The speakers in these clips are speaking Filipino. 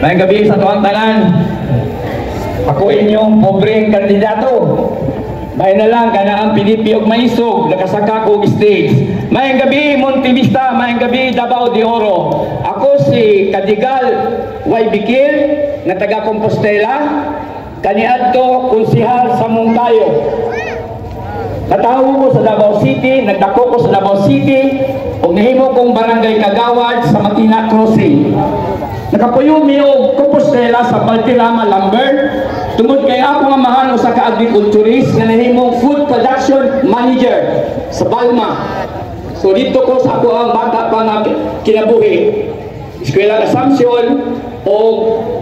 Maayong gabi sa tuwang tanan. Ako inyong pobreng kandidato. May na lang kana ang PDP og maisog nakasaka ko stage. Maayong gabi Montivista, maayong gabi Davao de Oro. Ako si Kadigal Y. Bikil na taga Compostela, kaniadto konsehal sa Moncayo. Natawo ko sa Davao City, nagdako ko sa Davao City, ug nahimo kong barangay kagawad sa Matina Crossing. Nakapuyo mi og Compostela sa Baltirama, Lambert. Tungod kay ako nga mahal sa ka-agriculturist nga nahimong food production manager sa Balma. So dito ko sa ako ang bata pa nga kinabuhi. Eskwela Assumption o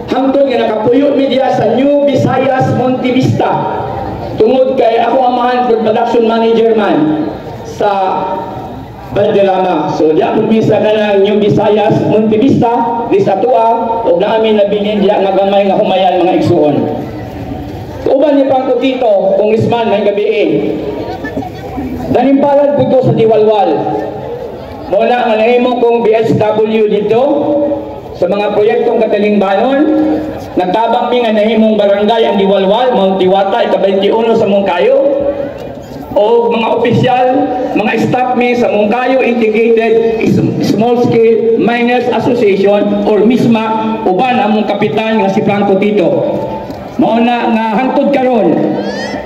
hangtod nga nakapuyo mi diya sa New Visayas Montivista. Tungod kay ako ang mahal food production manager man sa Balderrama. So diya po misa ka ng New Visayas Montivista di sa tuwa o namin nabilin diya nga gamay nga humayan mga igsuon. Uban ni Pangko Tito, Congressman, may gabi Danimpalad po ito sa Diwalwal. Muna nga nahimo kong BSW dito sa mga proyektong katalingbanon. Nagtabang mi nga nahimong barangay ang Diwalwal, Mount Diwata, ika-21 sa Moncayo. O mga opisyal, mga staff mi sa Moncayo Integrated Small Scale Miners Association or MISMA, uban ang mong kapitan nga si Pangko Tito. Mauna nga hangtod karon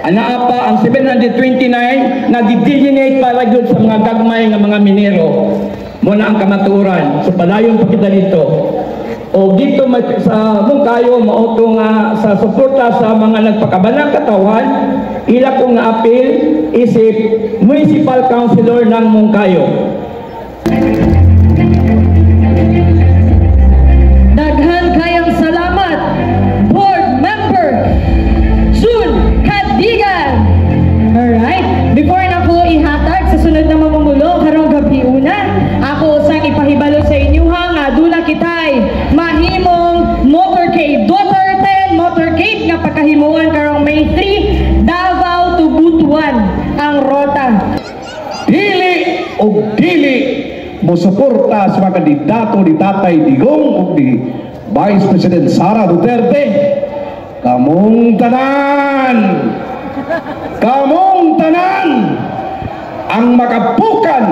ana pa ang 729 na di-designate para gyud sa mga gagmay nga mga minero. Muna ang kamaturan so padayon pa kita dito o dito sa Moncayo mauto nga sa suporta sa mga nagpakabanang katawan ila ko nga apil isip municipal councilor ng Moncayo. Daghan kayang salamat Kadigal. Alright, before na ko ihatag sa sunod na mamumulo karong gabi una, ako sang ipahibalo sa inyo nga dula kitay mahimong motorcade, Daughter 10 motorcade nga pagkahimuan karong May 3, Davao to Butuan ang rota. Dili o dili mo suporta sa mga kandidato ni Tatay Digong o ni Vice President Sara Duterte. Kamong tanan ang makapukan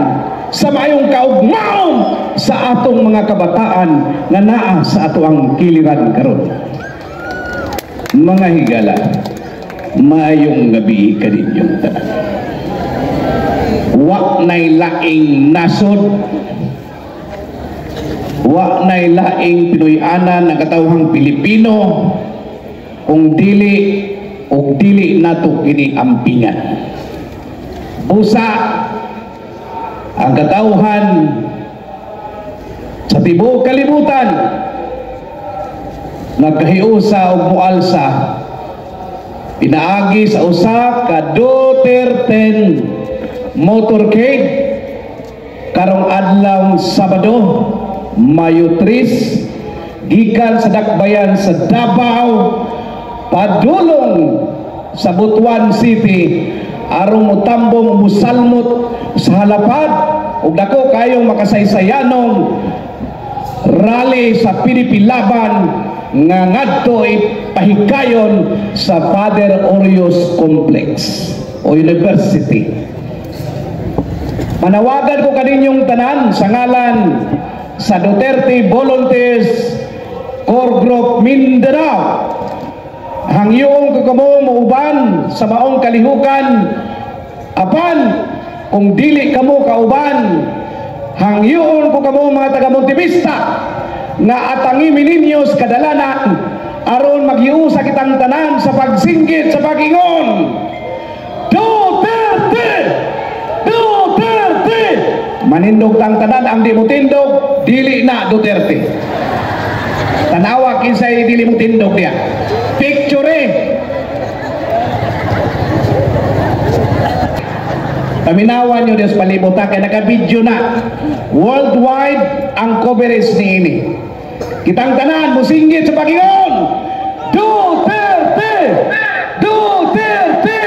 sa mayong kaugmaon sa atong mga kabataan nga naa sa ato ang kiliran karon. Mga higala, maayong gabi kaninyong tanan. Wa nay laing nasod, wa nay laing Pinoy-anan nga katawhang Pilipino kung dili o dili nato kini ampingan. Busa ang katawhan sa tibuok kalibutan nagkahiusa og mualsa pinaagi sa usa ka Duterte motorcade karong adlaw Sabado, Mayo 3 gikan sa dakbayan sa Davao padulong sa Butuan City aron motambong musalmot sa halapad ug dako kayong makasaysayanong rally sa PDP Laban nga ngadto ipahikayon sa Father Orius Complex o University. Manawagan ko kaninyong tanan sa ngalan sa Duterte Volunteers Core Group Mindanao. Hangyong kakamo mauban sa maong kalihukan apan kung dili kamo kauban hangyon ko kamo mga taga Montivista nga atangimi ninyo sa kadalanan aron maghiusa kitang tanan sa pagsinggit sa pag-ingon Duterte! Duterte! Manindog tang tanan ang di mo tindog dili na Duterte. Tanawa kinsay dili mo tindog niya. Picture paminawan nyo Diyos palibutan kaya naka-video na worldwide ang coverage ni ini kitang tanan musinggit sa Panginoon Duterte! Duterte!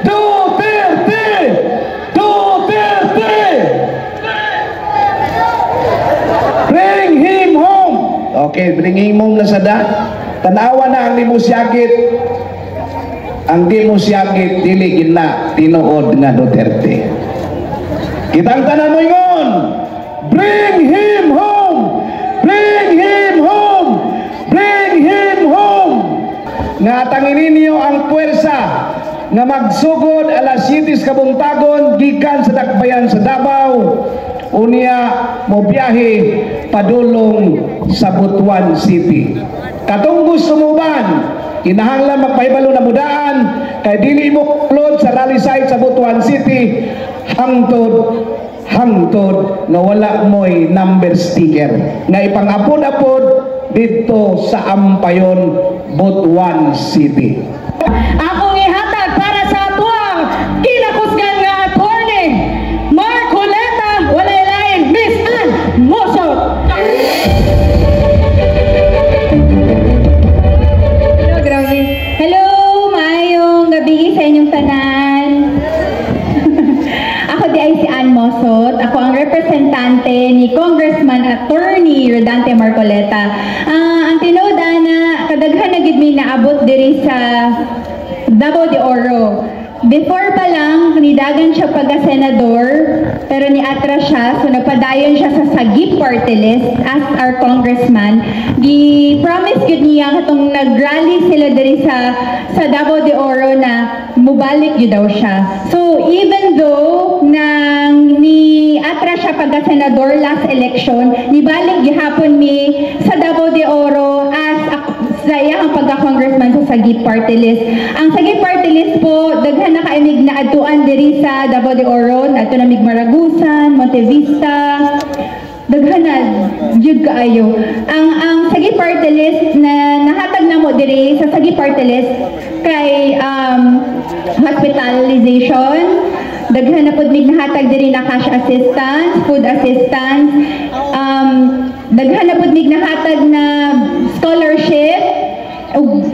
Duterte! Duterte! Bring him home! Okay, bringing mong nasada. Tanawa na ang di mo siyagit. Ang di mo siyagit, dili gina tinuod nga Duterte. Kitang tanan mo yun. Bring him home! Bring him home! Bring him home! Nga tanginin niyo ang puwersa nga magsugod alas 7 kabuntagon gikan sa dakbayan sa Davao unya mo biyahe padulong sa Butuan City. Katong gusto mo ban, kinahanglan magpahibalo na mudaan kay dili mo upload sa rally site sa Butuan City hangtod nga wala mo'y number sticker nga ipang-apod-apod dito sa Ampayon, Butuan City. Akong ihatag para sa atuang kinakusgan nga attorney Marcoleta, walay lain, Miss Ann Mosot. Hello, grabe. Hello, maayong gabi sa inyong tanan. Ako di ay si Ann Mosot. Ako ang representante ni Congressman Attorney Rodante Marcoleta. Ang tinoda na kadaghan na gid mi naabot diri sa Davao de Oro. Before pa lang, nidagan siya pagka-senador, pero ni-atra siya, so napadayon siya sa Sagip Party List as our congressman. Gi-promise yun niya katong nag-rally sila diri sa Davao de Oro na mubalik yun daw siya. So even though nang ni-atra siya pagka-senador last election, nibalik gihapon mi sa Davao de Oro as sa iyang pagka-congressman sa Sagip Party List. Ang Sagip Party List po, daghan na kaimig na atuan diri sa Davao de Oro, ato na Maragusan, Montevista, daghan na jud kaayo. Ang Sagip Party List na nahatag na mo diri sa Sagip Party List kay hospitalization, daghan na pud mig nahatag diri na cash assistance, food assistance, daghan na pud mig nahatag na scholarship ug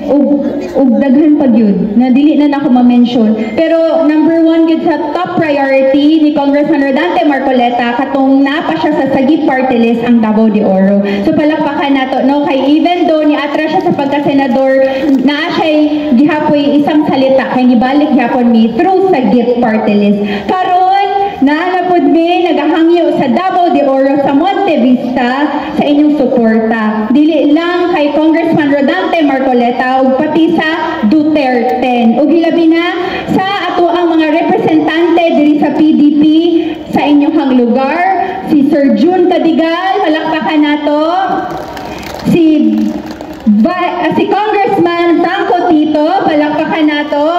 daghan pa gyud na dili na nako ma-mention. Pero number 1 gyud sa top priority ni Congressman Rodante Marcoleta katong napa siya sa Sagip Party List ang Davao de Oro. So palakpakan nato no kay even though ni-atra siya sa pagka-senador, naa siya'y gihapoy isang salita kay nibalik gyapon mi through Sagip Party List. Karon naanapod mi nagahangyo sa Davao de Oro sa Montevista sa inyong suporta. Dili lang kay Congressman Rodante Marcoleta ug pati sa Duterte. Ug hilabi na sa ato ang mga representante diri sa PDP sa inyong lugar, si Sir June Cadigal, palakpakan nato. Si Congressman Franco Tito, palakpakan nato.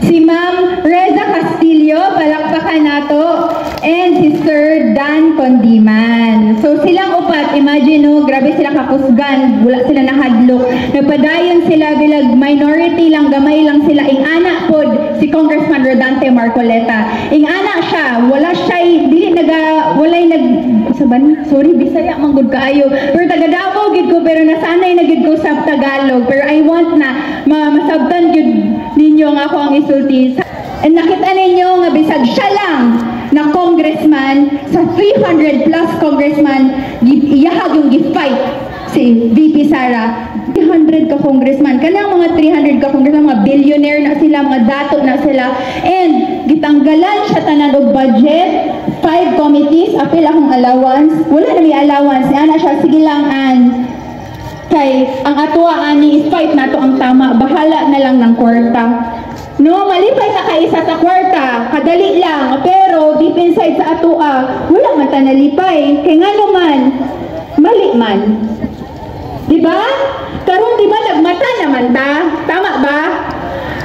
Si Ma'am Reza Castillo, palakpakan nato, and si Sir Dan Condiman. So silang upat, imagine no, grabe sila kakusgan, wala sila nahadlok. Nagpadayon sila bilag minority lang, gamay lang sila. Ing anak pod si Congressman Rodante Marcoleta. Ing anak siya, wala siya, dili walay sorry, Bisaya manggod kaayo. Pero taga Davao gid ko, pero nasanay na gid ko sa Tagalog. Pero I want na masabtan gid ninyo nga ako ang isulti. And nakita ninyo nga bisag siya lang na congressman sa 300 plus congressman iyahag yung gifight si VP Sara. 300 ka congressman, kanang mga 300 ka congressman, mga billionaire na sila, mga dato na sila, and gitanggalan siya tanan og budget, 5 committees, apil akong allowance, wala na may allowance, ana siya, sige lang kay ang atua ani is fight nato ang tama, bahala na lang ng kwarta. No, malipay na ka isa sa kwarta, kadali lang, pero deep inside sa atua, wala man ta nalipay, kay nga naman, mali man. Diba? Karon diba nagmata naman ta? Tama ba?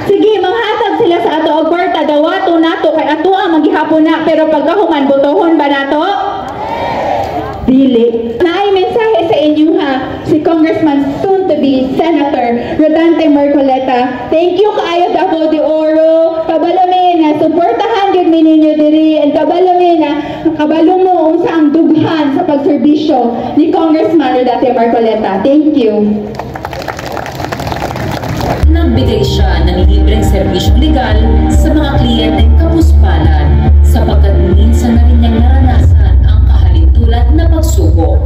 Sige, manghatag sila sa ato og kwarta, dawato nato kay atua maghihapon na, pero pagkahuman botohon ba nato? Dili. Naay mensahe sa inyo ha, si Congressman soon to be Senator Rodante Marcoleta. Thank you kaayo Davao de Oro. Kabalo mi na suportahan gyud mi ninyo diri, and kabalo mi na kabalo mo unsa ang dughan sa pagserbisyo ni Congressman Rodante Marcoleta. Thank you. Nagbigay siya ng libreng serbisyong legal sa mga kliyenteng kapuspalan sapagkat minsan na rin niyang naranasan ang kahalintulad na pagsubok.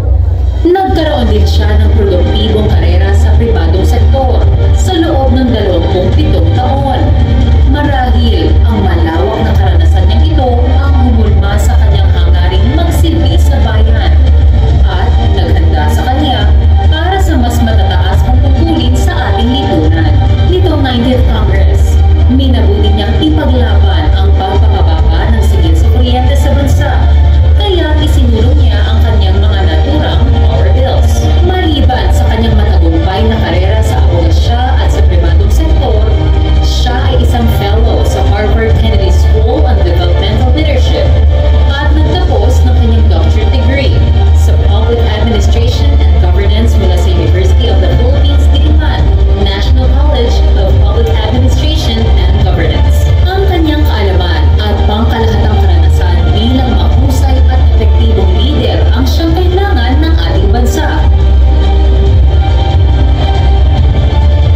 Nagkaroon din siya ng produktibong karera sa pribadong sektor sa loob ng 27 taon. Marahil ang malawak na karanasan niyang ito ang humulma sa kanyang hangaring magsilbi sa bayan at naghanda sa kanya para sa mas matataas pang tungkulin sa ating lipunan. Nitong 90th Congress, minabuti niyang ipaglaban ang pagpapababa ng sigil sa kuryente sa bansa, kaya isinulong niya ang kanyang mga naturang power bills. Maliban sa kanyang matagumpay na karera sa abogasya at sa pribadong sektor, siya ay isang fellow sa Harvard Kennedy School on Developmental Leadership at nagtapos ng kanyang doctorate degree sa Public Administration and Governance mula sa University of the Philippines, Diliman, National College of Public Administration and Governance. Ang kanyang kaalaman at pangkalahatang karanasan bilang mahusay at epektibong leader ang siyang kailangan ng ating bansa.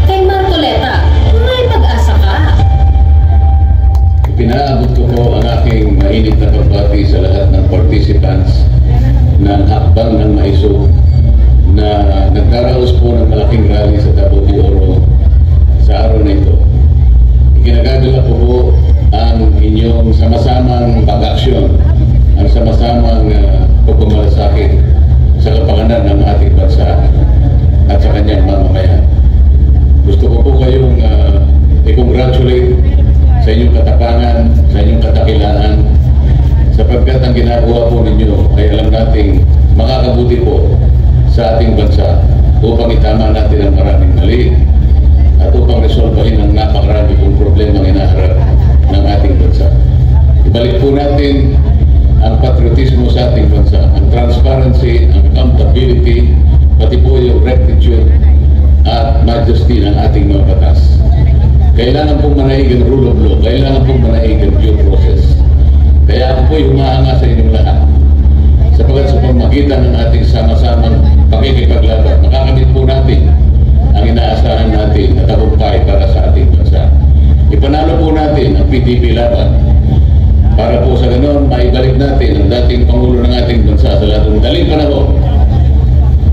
Kay Marcoleta, may pag-asa ka. Pinaabot ko po ang aking mainit na pagbati sa lahat ng participants ng hakbang ng maisog na nagkaraos po ng malaking rally sa Davao de Oro sa araw na ito. Ikinagagala ko po ang inyong sama-samang pag-aksyon, ang sama-samang pagmamalasakit sa kapakanan ng ating bansa at sa kanyang mamamayan. Gusto ko po kayong i-congratulate sa inyong katapangan, sa inyong katakilaan, sapagkat ang ginagawa po ninyo ay alam nating makakabuti po sa ating bansa upang itama natin ang maraming mali at upang resolbahin ang napakarami pong problema ang inaharap ng ating bansa. Ibalik po natin ang patriotismo sa ating bansa, ang transparency, ang accountability, pati po yung rectitude at majesty ng ating mga batas. Kailangan pong manaig ang rule of law, kailangan pong manaig ang due process. Kaya ako po'y humaanga sa inyong lahat. Sapagkat sa pamagitan ng ating sama-samang pakikipaglaban, makakamit po natin ang inaasahan natin na tagumpay para sa ating bansa. Ipanalo po natin ang PDP laban para po sa ganon maibalik natin ang dating Pangulo ng ating bansa sa lahat ng daling panahon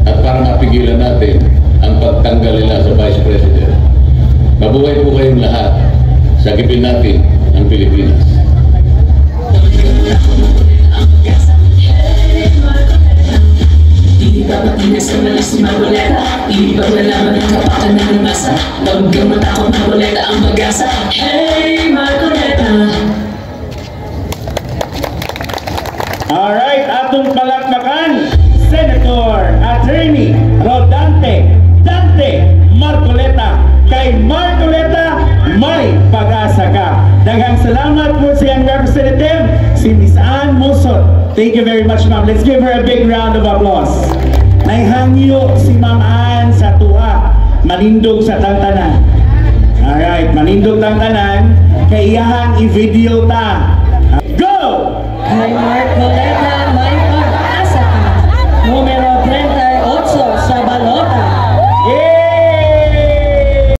at para mapigilan natin ang pagtanggal nila sa Vice President. Mabuhay po kayong lahat. Sagipin natin ang Pilipinas. Hindi ba matinis ka malas ni Marcoleta? Hindi ba nalaman ang kapakan na ng masa? Huwag kang matakot, Marcoleta ang pag-asa. Hey, Marcoleta! Alright, atong palakpakan, Senator Attorney Rodante Dante Marcoleta. Kay Marcoleta, may pag-asa ka. Daghang salamat po sa iyang representative, si Miss Ann Musot. Thank you very much, ma'am. Let's give her a big round of applause. Naihangyo si Ma'am Ann sa tuwa, manindog sa tangtanan. Alright, manindog tangtanan, kay iyahang i-video ta